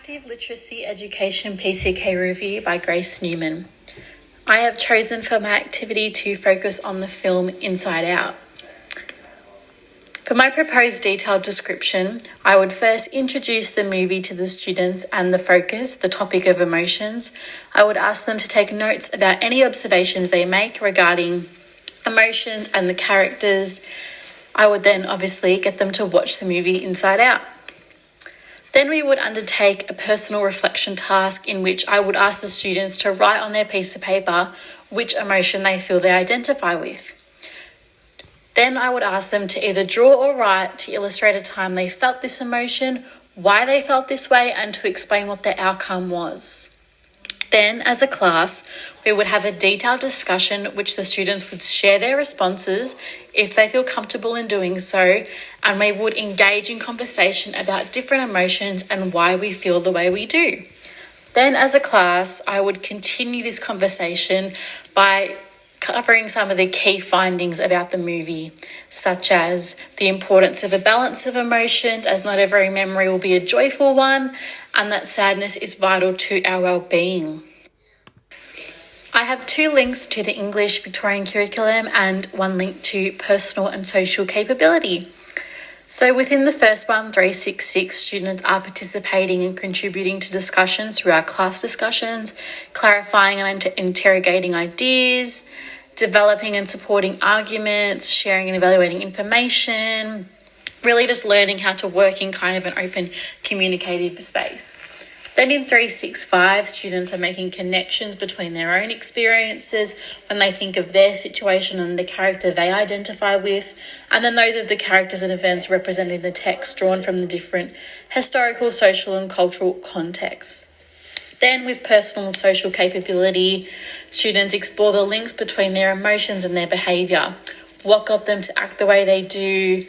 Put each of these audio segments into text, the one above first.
Active Literacy Education PCK Review by Grace Newman. I have chosen for my activity to focus on the film Inside Out. For my proposed detailed description, I would first introduce the movie to the students and the focus, the topic of emotions. I would ask them to take notes about any observations they make regarding emotions and the characters. I would then obviously get them to watch the movie Inside Out. Then we would undertake a personal reflection task in which I would ask the students to write on their piece of paper which emotion they feel they identify with. Then I would ask them to either draw or write to illustrate a time they felt this emotion, why they felt this way, and to explain what the outcome was. Then, as a class, we would have a detailed discussion which the students would share their responses if they feel comfortable in doing so, and we would engage in conversation about different emotions and why we feel the way we do. Then, as a class, I would continue this conversation by covering some of the key findings about the movie, such as the importance of a balance of emotions, as not every memory will be a joyful one, and that sadness is vital to our well-being. I have 2 links to the English Victorian curriculum and 1 link to personal and social capability. So within the first one, 366, students are participating and contributing to discussions through our class discussions, clarifying and interrogating ideas, developing and supporting arguments, sharing and evaluating information, really just learning how to work in kind of an open communicative space. Then in 365, students are making connections between their own experiences when they think of their situation and the character they identify with, and then those of the characters and events representing the text drawn from the different historical, social and cultural contexts. Then with personal and social capability, students explore the links between their emotions and their behaviour. What got them to act the way they do?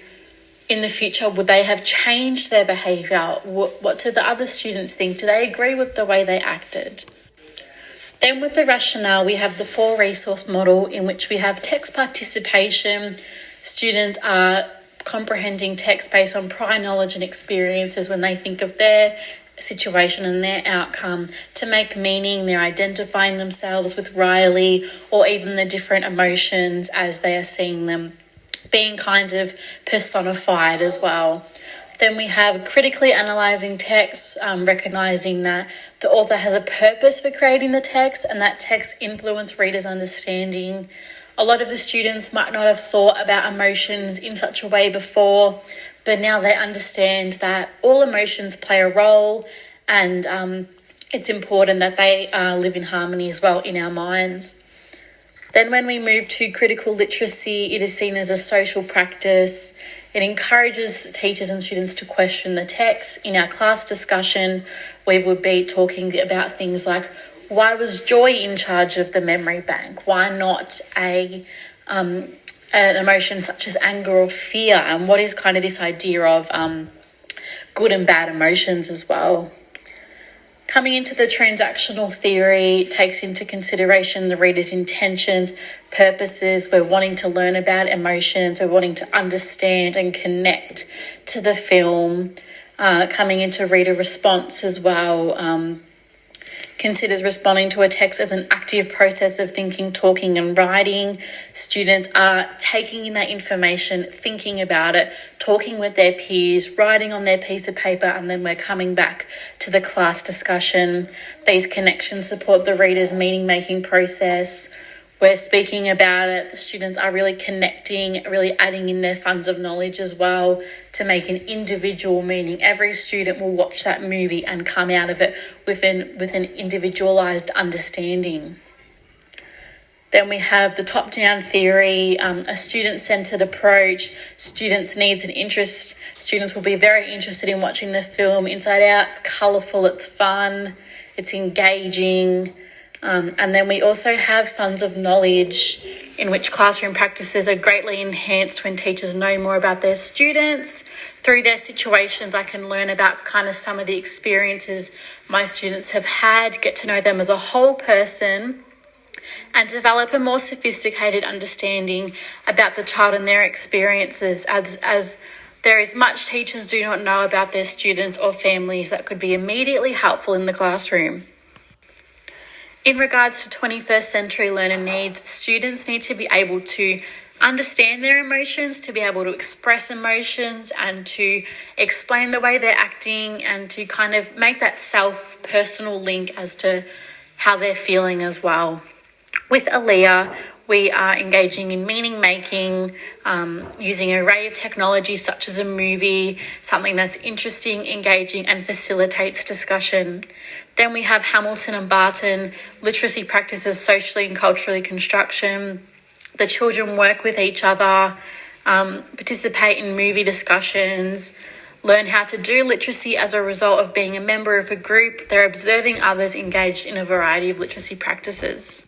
In the future, would they have changed their behaviour? What do the other students think? Do they agree with the way they acted? Then with the rationale, we have the 4 resource model in which we have text participation. Students are comprehending text based on prior knowledge and experiences when they think of their situation and their outcome. To make meaning, they're identifying themselves with Riley or even the different emotions as they are seeing them, being kind of personified as well. Then we have critically analysing text, recognising that the author has a purpose for creating the text and that text influence readers' understanding. A lot of the students might not have thought about emotions in such a way before, but now they understand that all emotions play a role, and it's important that they live in harmony as well in our minds. Then when we move to critical literacy, it is seen as a social practice. It encourages teachers and students to question the text. In our class discussion, we would be talking about things like, why was joy in charge of the memory bank? Why not an emotion such as anger or fear? And what is kind of this idea of good and bad emotions as well? Coming into the transactional theory takes into consideration the reader's intentions, purposes. We're wanting to learn about emotions. We're wanting to understand and connect to the film. Coming into reader response as well, considers responding to a text as an active process of thinking, talking and writing. Students are taking in that information, thinking about it, talking with their peers, writing on their piece of paper, and then we're coming back to the class discussion. These connections support the reader's meaning-making process. We're speaking about it. The students are really connecting, really adding in their funds of knowledge as well to make an individual meaning. Every student will watch that movie and come out of it with an individualised understanding. Then we have the top-down theory, a student-centred approach, students' needs and interests. Students will be very interested in watching the film Inside Out. It's colourful, it's fun, it's engaging. And then we also have funds of knowledge in which classroom practices are greatly enhanced when teachers know more about their students. Through their situations, I can learn about kind of some of the experiences my students have had, get to know them as a whole person, and develop a more sophisticated understanding about the child and their experiences as There is much teachers do not know about their students or families that could be immediately helpful in the classroom. In regards to 21st century learner needs, students need to be able to understand their emotions, to be able to express emotions and to explain the way they're acting and to kind of make that self-personal link as to how they're feeling as well. With Aaliyah, we are engaging in meaning making, using an array of technologies such as a movie, something that's interesting, engaging and facilitates discussion. Then we have Hamilton and Barton, literacy practices socially and culturally construction. The children work with each other, participate in movie discussions, learn how to do literacy as a result of being a member of a group. They're observing others engaged in a variety of literacy practices.